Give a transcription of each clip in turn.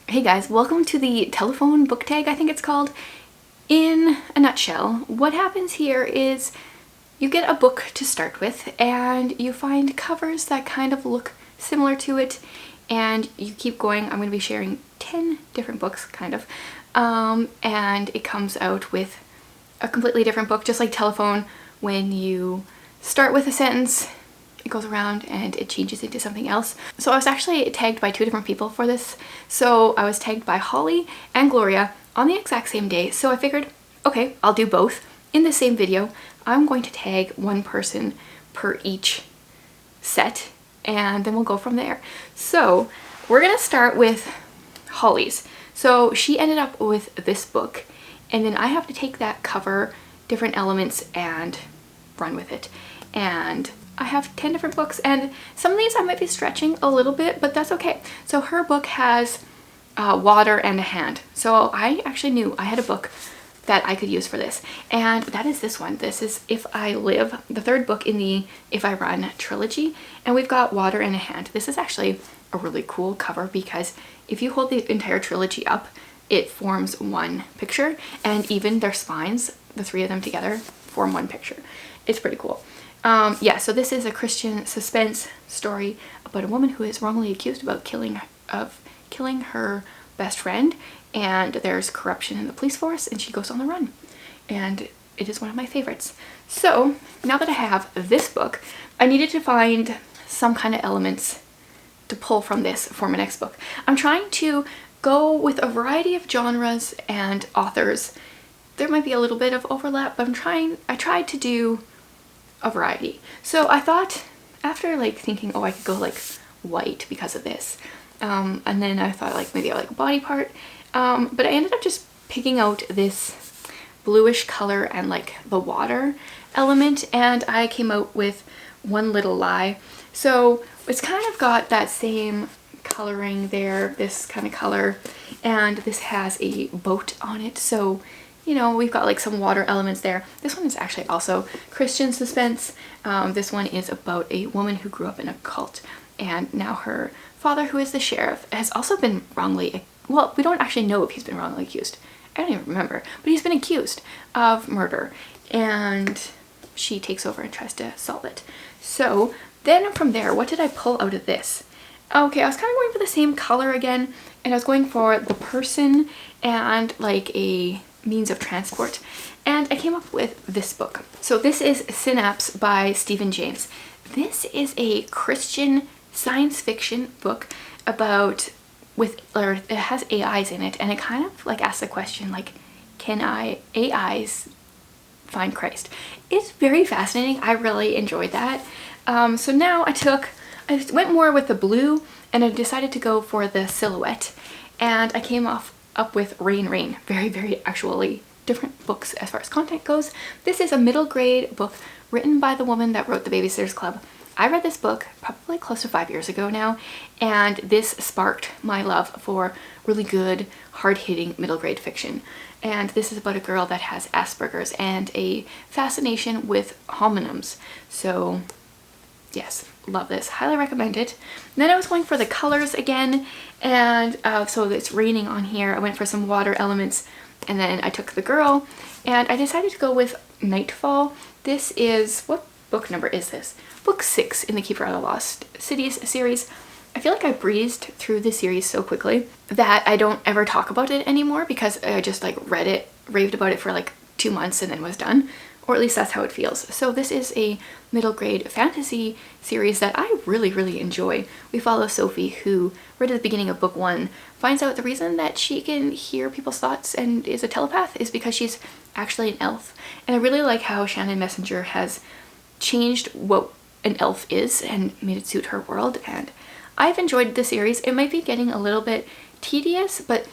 Hey guys, welcome to the telephone book tag, I think it's called. In a nutshell, what happens here is you get a book to start with and you find covers that kind of look similar to it, and you keep going. I'm going to be sharing 10 different books, kind of, and it comes out with a completely different book, just like telephone. When you start with a sentence, it goes around and it changes into something else. So I was actually tagged by two different people for this. So I was tagged by Holly and Gloria on the exact same day. So I figured, okay, I'll do both in the same video. I'm going to tag one person per each set and then we'll go from there. So we're gonna start with Holly's. So she ended up with this book, and then I have to take that cover, different elements, and run with it. And I have 10 different books, and some of these I might be stretching a little bit, but that's okay. So her book has water and a hand. So I actually knew I had a book that I could use for this, and that is this one. This is If I Live, the third book in the If I Run trilogy, and we've got water and a hand. This is actually a really cool cover because if you hold the entire trilogy up, it forms one picture, and even their spines, the three of them together, form one picture. It's pretty cool. Yeah, so this is a Christian suspense story about a woman who is wrongly accused of killing her best friend, and there's corruption in the police force, and she goes on the run. And it is one of my favorites. So now that I have this book, I needed to find some kind of elements to pull from this for my next book. I'm trying to go with a variety of genres and authors. There might be a little bit of overlap, but I tried to do a variety. So I thought, after like thinking, oh, I could go like white because of this, and then I thought like maybe I like a body part, but I ended up just picking out this bluish color and like the water element, and I came out with One Little Lie. So it's kind of got that same coloring there, this kind of color, and this has a boat on it, so you know, we've got like some water elements there. This one is actually also Christian suspense. This one is about a woman who grew up in a cult, and now her father, who is the sheriff, has also been wrongly, well, we don't actually know if he's been wrongly accused. I don't even remember, but he's been accused of murder, and she takes over and tries to solve it. So then from there, what did I pull out of this? Okay, I was kind of going for the same color again, and I was going for the person and like a means of transport, and I came up with this book. So this is Synapse by Stephen James. This is a Christian science fiction book about it has AIs in it, and it kind of like asks the question like, can AIs find Christ? It's very fascinating. I really enjoyed that. So now I went more with the blue, and I decided to go for the silhouette, and I came up with Rain. Very actually different books as far as content goes. This is a middle grade book written by the woman that wrote The Babysitter's Club. I read this book probably close to 5 years ago now, and this sparked my love for really good, hard-hitting middle grade fiction. And this is about a girl that has Asperger's and a fascination with homonyms. So yes, love this, highly recommend it. And then I was going for the colors again, and so it's raining on here. I went for some water elements, and then I took the girl, and I decided to go with Nightfall. This is, what book number is this? Book 6 in the Keeper of the Lost Cities series. I feel like I breezed through the series so quickly that I don't ever talk about it anymore, because I just like read it, raved about it for like 2 months and then was done. Or at least that's how it feels. So this is a middle grade fantasy series that I really enjoy. We follow Sophie, who right at the beginning of book 1 finds out the reason that she can hear people's thoughts and is a telepath is because she's actually an elf. And I really like how Shannon Messenger has changed what an elf is and made it suit her world, and I've enjoyed the series. It might be getting a little bit tedious, but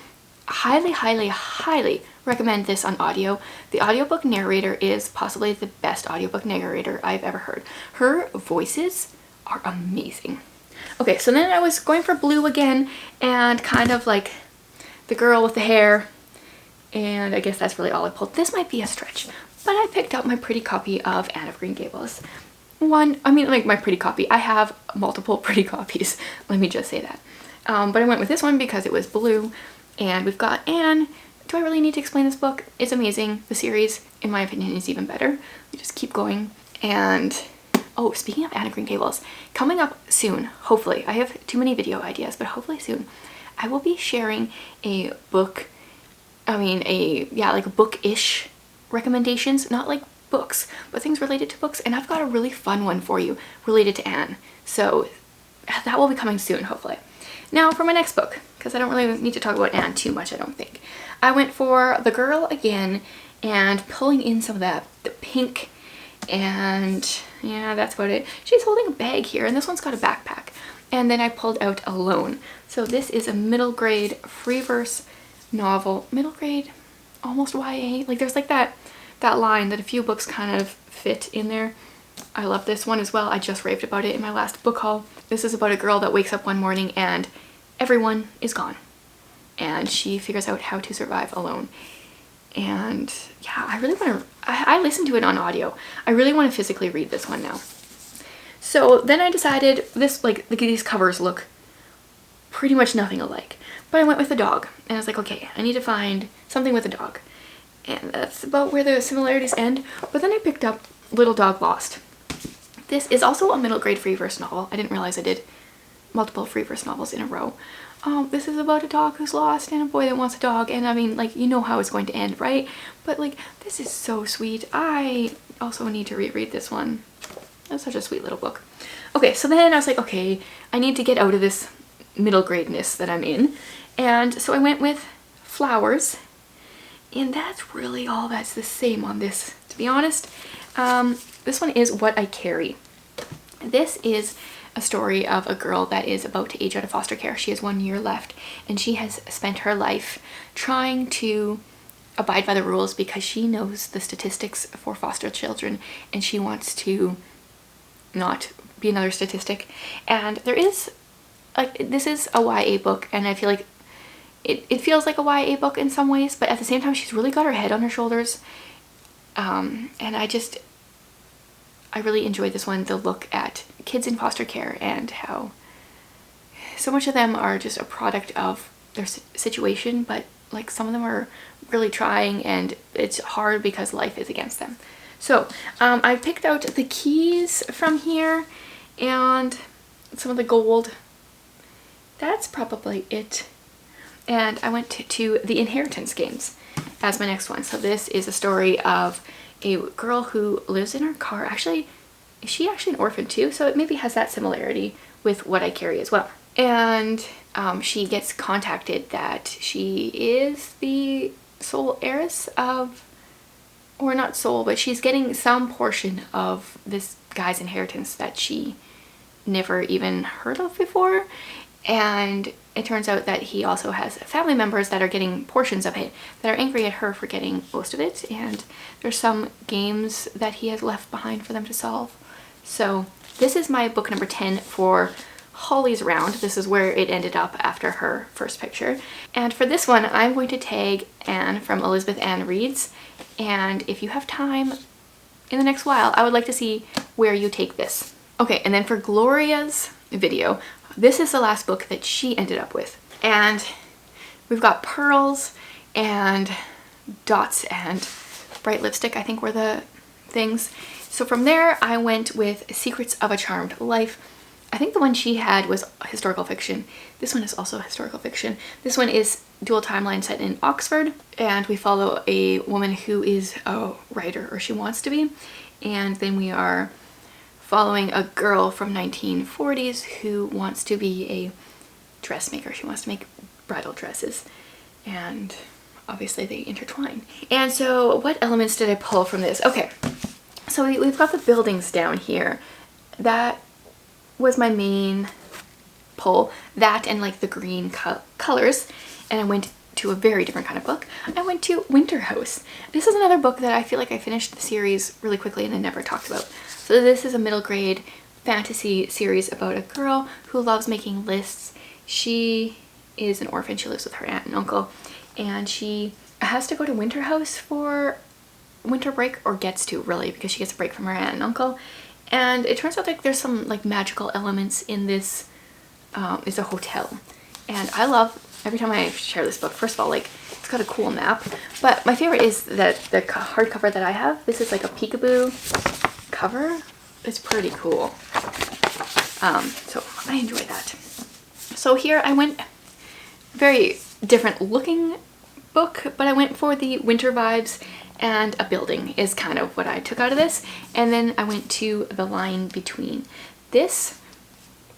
highly recommend this on audio. The audiobook narrator is possibly the best audiobook narrator I've ever heard. Her voices are amazing. Okay, so then I was going for blue again, and kind of like the girl with the hair, and I guess that's really all I pulled. This might be a stretch, but I picked out my pretty copy of Anne of Green Gables. My pretty copy. I have multiple pretty copies, let me just say that. But I went with this one because it was blue. And we've got Anne. Do I really need to explain this book? It's amazing. The series, in my opinion, is even better. We just keep going. And oh, speaking of Anne of Green Gables, coming up soon, hopefully, I have too many video ideas, but hopefully soon, I will be sharing a book, like book-ish recommendations, not like books, but things related to books. And I've got a really fun one for you related to Anne. So that will be coming soon, hopefully. Now for my next book, because I don't really need to talk about Anne too much, I don't think. I went for The Girl again, and pulling in some of the pink, and yeah, that's about it. She's holding a bag here, and this one's got a backpack. And then I pulled out Alone. So this is a middle grade free verse novel. Middle grade, almost YA. Like there's like that line that a few books kind of fit in there. I love this one as well. I just raved about it in my last book haul. This is about a girl that wakes up one morning and everyone is gone. And she figures out how to survive alone. And yeah, I really want to, I listened to it on audio. I really want to physically read this one now. So then I decided these covers look pretty much nothing alike. But I went with a dog. And I was like, okay, I need to find something with a dog. And that's about where the similarities end. But then I picked up Little Dog Lost. This is also a middle grade free verse novel. I didn't realize I did multiple free verse novels in a row. This is about a dog who's lost and a boy that wants a dog, and I mean, like, you know how it's going to end, right? But like, this is so sweet. I also need to reread this one. That's such a sweet little book. Okay, so then I was like, okay, I need to get out of this middle gradeness that I'm in. And so I went with Flowers, and that's really all that's the same on this, to be honest. This one is What I Carry. This is a story of a girl that is about to age out of foster care. She has 1 year left, and she has spent her life trying to abide by the rules because she knows the statistics for foster children, and she wants to not be another statistic. And there is, like, this is a YA book, and I feel like it feels like a YA book in some ways, but at the same time, she's really got her head on her shoulders. And I really enjoyed this one, the look at kids in foster care and how so much of them are just a product of their situation, but like some of them are really trying, and it's hard because life is against them. So I picked out the keys from here and some of the gold. That's probably it. And I went to the Inheritance Games as my next one. So this is a story of a girl who lives in her car. Actually, is she actually an orphan too? So it maybe has that similarity with What I Carry as well. And she gets contacted that she is the sole heiress of, or not sole, but she's getting some portion of this guy's inheritance that she never even heard of before. And it turns out that he also has family members that are getting portions of it, that are angry at her for getting most of it, and there's some games that he has left behind for them to solve. So this is my book number 10 for Holly's round. This is where it ended up after her first picture. And for this one, I'm going to tag Anne from Elizabeth Ann Reads, and if you have time in the next while, I would like to see where you take this. Okay, and then for Gloria's video, this is the last book that she ended up with. And we've got pearls and dots and bright lipstick, I think were the things. So from there, I went with Secrets of a Charmed Life. I think the one she had was historical fiction. This one is also historical fiction. This one is dual timeline set in Oxford, and we follow a woman who is a writer, or she wants to be. And then we are following a girl from 1940s who wants to be a dressmaker. She wants to make bridal dresses, and obviously they intertwine. And so what elements did I pull from this? Okay, so we've got the buildings down here. That was my main pull. That and like the green colors. And I went to a very different kind of book. I went to Winter House. This is another book that I feel like I finished the series really quickly and I never talked about. So this is a middle grade fantasy series about a girl who loves making lists. She is an orphan. She lives with her aunt and uncle, and she has to go to Winter House for winter break, or gets to really, because she gets a break from her aunt and uncle. And it turns out like there's some like magical elements in this. It's a hotel, And I love, every time I share this book, first of all, like, it's got a cool map, but my favorite is that the hardcover that I have. This is like a peekaboo cover. It's pretty cool. So I enjoy that. So here I went, very different looking book, but I went for the winter vibes, and a building is kind of what I took out of this. And then I went to the line between. This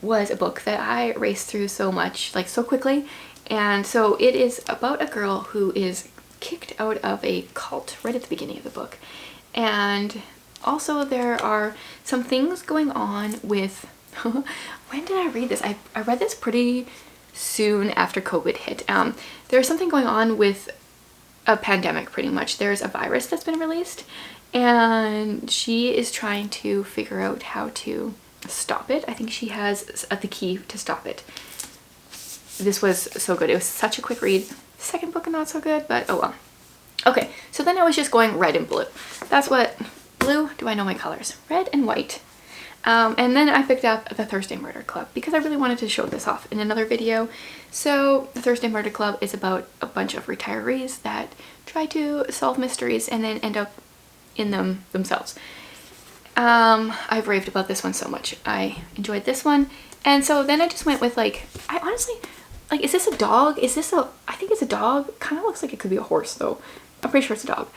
was a book that I raced through so much, like so quickly. And so it is about a girl who is kicked out of a cult right at the beginning of the book. And also there are some things going on with, when did I read this? I read this pretty soon after COVID hit. There's something going on with a pandemic pretty much. There's a virus that's been released, and she is trying to figure out how to stop it. I think she has the key to stop it. This was so good. It was such a quick read. Second book not so good, but oh well. Okay, so then I was just going red and blue. That's what, blue, do I know my colors? Red and white. And then I picked up the Thursday Murder Club because I really wanted to show this off in another video. So the Thursday Murder Club is about a bunch of retirees that try to solve mysteries and then end up in them themselves. I've raved about this one so much. I enjoyed this one. And so then I just went with like, I honestly, like, is this a dog? Is this a, I think it's a dog. Kind of looks like it could be a horse though. I'm pretty sure it's a dog.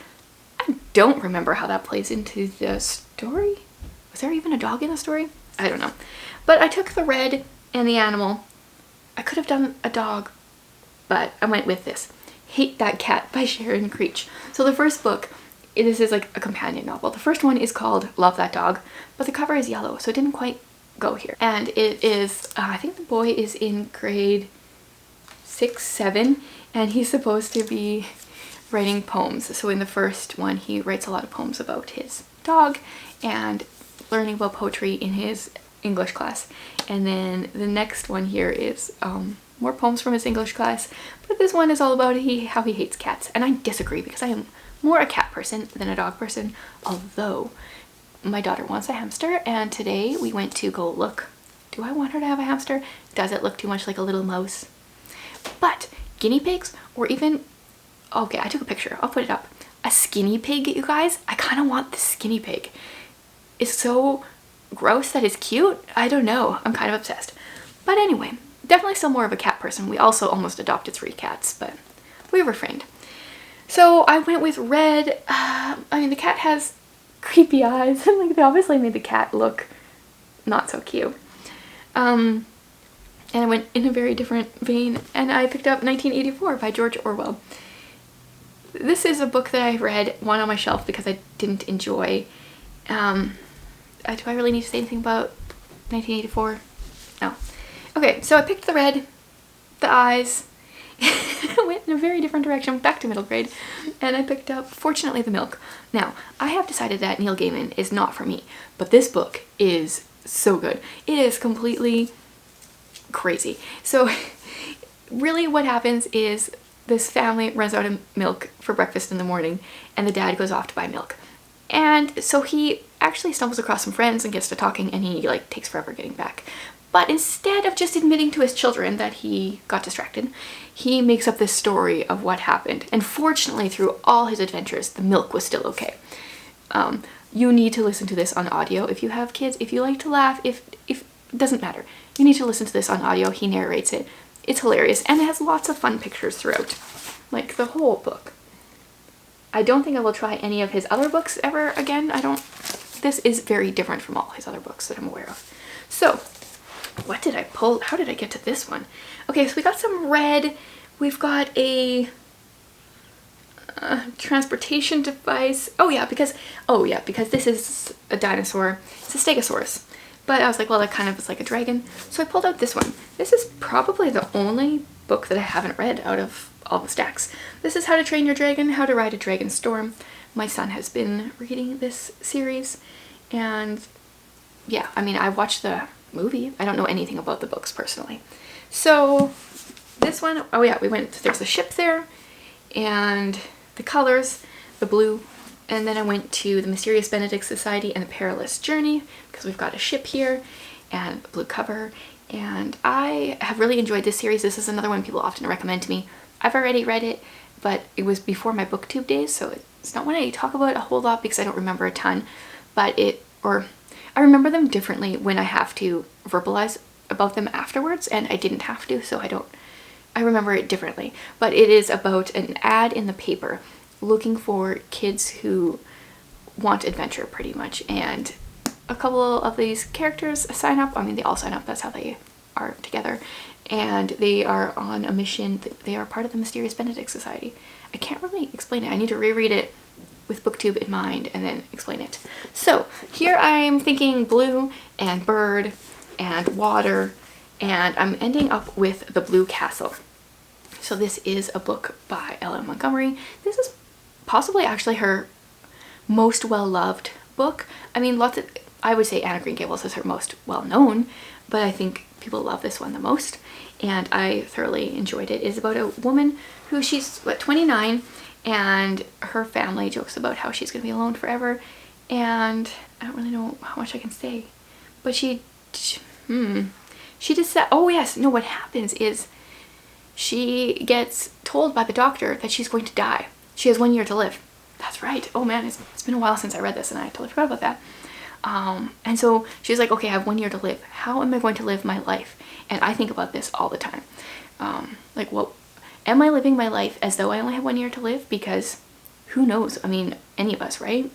I don't remember how that plays into the story. Was there even a dog in the story? I don't know. But I took the red and the animal. I could have done a dog, but I went with this. Hate That Cat by Sharon Creech. So the first book, this is like a companion novel. The first one is called Love That Dog, but the cover is yellow, so it didn't quite go here. And it is, I think the boy is in grade 6, 7, and he's supposed to be writing poems. So in the first one, he writes a lot of poems about his dog and learning about poetry in his English class. And then the next one here is more poems from his English class, but this one is all about how he hates cats. And I disagree because I am more a cat person than a dog person, although my daughter wants a hamster, and today we went to go look. Do I want her to have a hamster? Does it look too much like a little mouse? But guinea pigs, or even, okay, I took a picture, I'll put it up. A skinny pig, you guys, I kind of want the skinny pig. It's so gross that it's cute. I don't know, I'm kind of obsessed. But anyway, definitely still more of a cat person. We also almost adopted 3 cats, but we refrained. So I went with red. I mean, the cat has creepy eyes. Like, they obviously made the cat look not so cute. And I went in a very different vein, and I picked up 1984 by George Orwell. This is a book that I read, one on my shelf because I didn't enjoy. Do I really need to say anything about 1984? No. Okay, so I picked the red, the eyes, went in a very different direction, back to middle grade, and I picked up Fortunately the Milk. Now, I have decided that Neil Gaiman is not for me, but this book is so good. It is completely crazy. So really what happens is this family runs out of milk for breakfast in the morning, and the dad goes off to buy milk. And so he actually stumbles across some friends and gets to talking, and he like takes forever getting back. But instead of just admitting to his children that he got distracted, he makes up this story of what happened. And fortunately, through all his adventures, the milk was still okay. You need to listen to this on audio if you have kids. If you like to laugh, if it doesn't matter. You need to listen to this on audio. He narrates it. It's hilarious, and it has lots of fun pictures throughout. Like the whole book. I don't think I will try any of his other books ever again. This is very different from all his other books that I'm aware of. So, what did I pull? How did I get to this one? Okay, so we got some red. We've got a transportation device. Oh yeah, because this is a dinosaur. It's a stegosaurus. But I was like, well, that kind of is like a dragon. So I pulled out this one. This is probably the only book that I haven't read out of all the stacks. This is How to Train Your Dragon, How to Ride a Dragon Storm. My son has been reading this series, and yeah, I mean, I watched the movie. I don't know anything about the books personally. So this one, oh yeah, there's a ship there, and the colors, the blue, and then I went to the Mysterious Benedict Society and the Perilous Journey, because we've got a ship here, and a blue cover, and I have really enjoyed this series. This is another one people often recommend to me. I've already read it, but it was before my booktube days, so it's not one I talk about a whole lot because I don't remember a ton, but I remember them differently when I have to verbalize about them afterwards, and I didn't have to, so I remember it differently. But it is about an ad in the paper looking for kids who want adventure, pretty much, and a couple of these characters sign up. I mean, they all sign up, that's how they are together, and they are on a mission. They are part of the Mysterious Benedict Society. I can't really explain it. I need to reread it with booktube in mind and then explain it. So here I'm thinking blue and bird and water, and I'm ending up with The Blue Castle. So this is a book by Ella Montgomery. This is possibly actually her most well-loved book. I mean, I would say Anne of Green Gables is her most well-known, but I think people love this one the most, and I thoroughly enjoyed it. It's about a woman who, she's 29, and her family jokes about how she's gonna be alone forever, and I don't really know how much I can say, but she just said, oh yes, no, what happens is she gets told by the doctor that she's going to die. She has 1 year to live. That's right. Oh man, it's been a while since I read this and I totally forgot about that. And so she's like, okay, I have 1 year to live. How am I going to live my life? And I think about this all the time. Like, well, am I living my life as though I only have 1 year to live? Because who knows? I mean, any of us, right?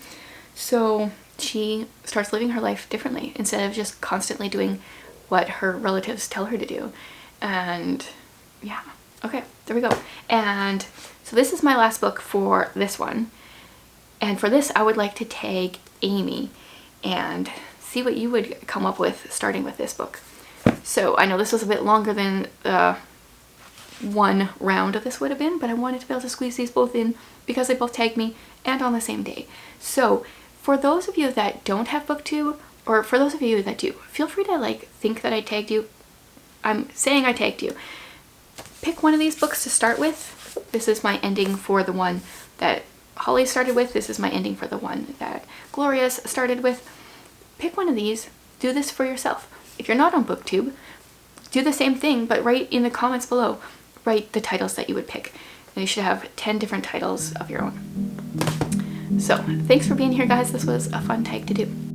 So she starts living her life differently instead of just constantly doing what her relatives tell her to do. And yeah, okay, there we go. And so this is my last book for this one. And for this, I would like to tag Amy and see what you would come up with starting with this book. So I know this was a bit longer than one round of this would have been, but I wanted to be able to squeeze these both in because they both tagged me and on the same day. So for those of you that don't have booktube, or for those of you that do, feel free to like think that I tagged you. I'm saying I tagged you. Pick one of these books to start with. This is my ending for the one that Holly started with. This is my ending for the one that Gloria's started with. Pick one of these. Do this for yourself. If you're not on booktube, do the same thing, but write in the comments below. Write the titles that you would pick. And you should have 10 different titles of your own. So thanks for being here, guys. This was a fun tag to do.